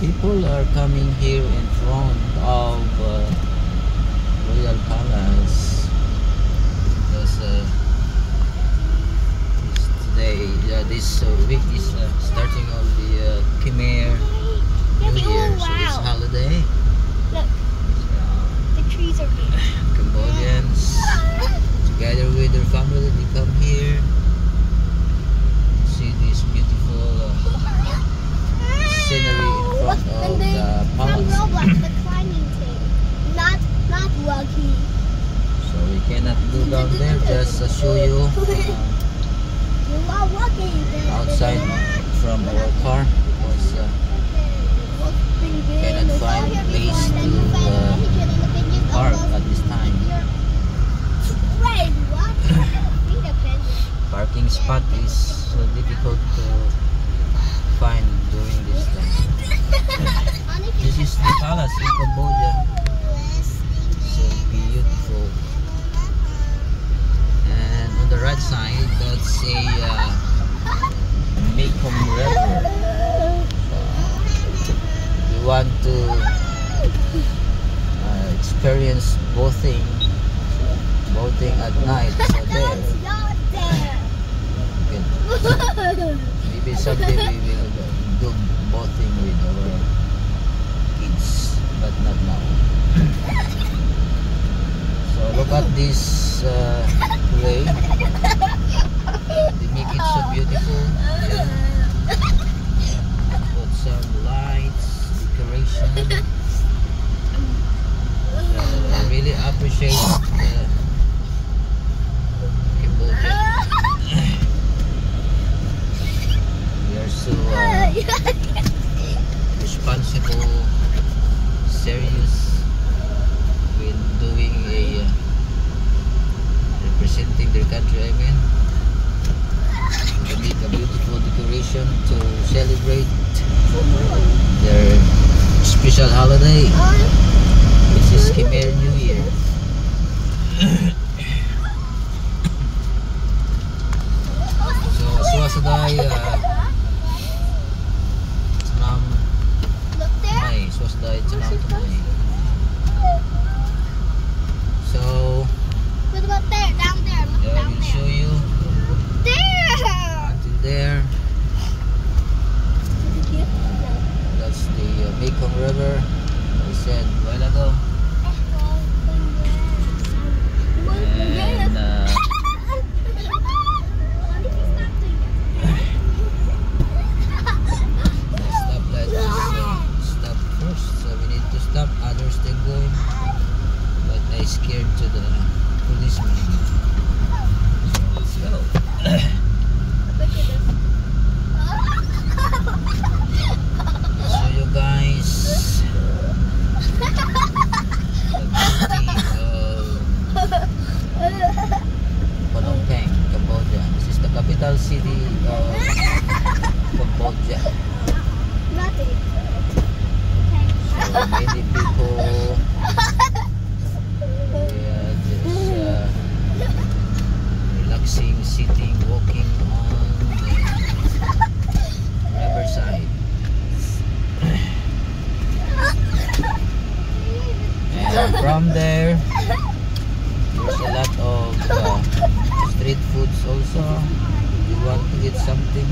People are coming here in front of Royal Palace because this week is starting of the Khmer New Year, so it's holiday. Look, the trees are big. Cambodians together with their family, they come here, see this beautiful scenery in front of the palace. Roblox, the climbing thing, not Lucky. So we cannot go down there, just show you outside from our car because cannot find place to park at this time. Parking spot is so difficult to find during this time. This is the palace in Cambodia. So beautiful. And on the right side, that's a Mekong River. If you want to experience boating at night, so there. Maybe someday we will do boating with our kids, but not now. So look at this play. They make it so beautiful. Put some lights, decoration. I really appreciate Cambodia. We are so responsible, serious when doing a representing their country. I mean, they make a beautiful decoration to celebrate their special holiday, which is Khmer New Year. So Swasday Chanam Mai, Swasday Chanam Mai. So What about there? Down there. Look I down will there. show you There. until there. That's the Mekong River I said a while ago. And the stoplight is stop first, so we need to stop. Others still going, but I scared to the policeman. So let's go. Show you guys the beauty of Phnom Penh, Cambodia. This is the capital city of Cambodia. Nothing. So many people just relaxing, sitting, walking on the riverside. And from there, there's a lot of street foods also. If you want to eat something,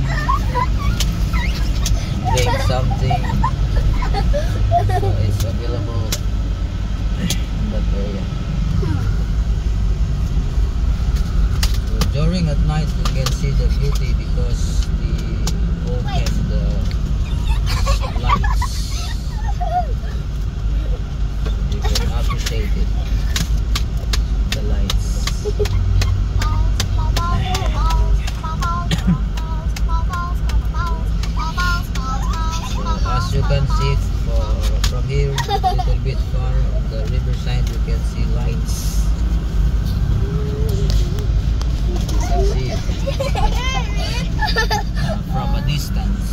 drink something, so it's available in that area. So during at night you can see the beauty because the open lights. You can appreciate it. The lights. So as you can see it from here, a little bit far on the riverside, you can see lights. You can see it from a distance.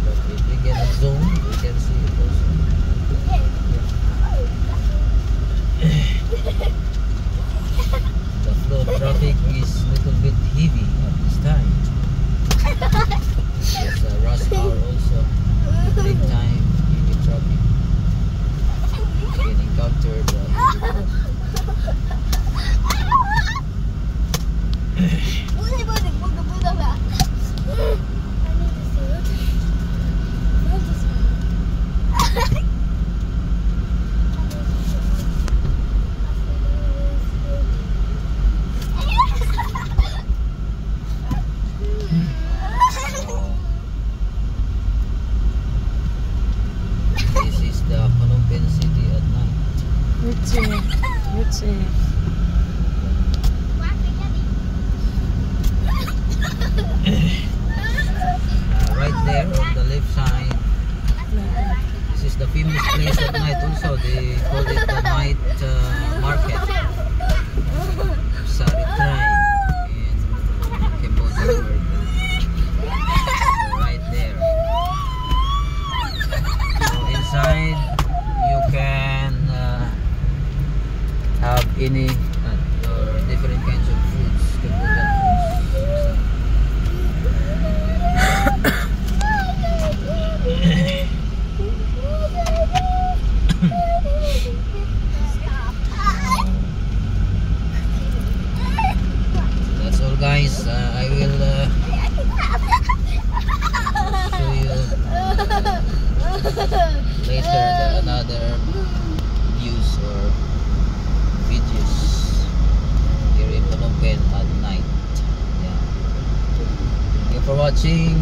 But if we get a zoom, we can see it also. The flow traffic is a little bit heavy at this time. It's rush hour the famous place at night also. They call it the night market. Saritray in Cambodia. Right there. So inside you can have any or different kinds of foods, Cambodian foods. That's all, guys. I will show you later another views or videos here in Phnom Penh at night. Yeah. Thank you for watching.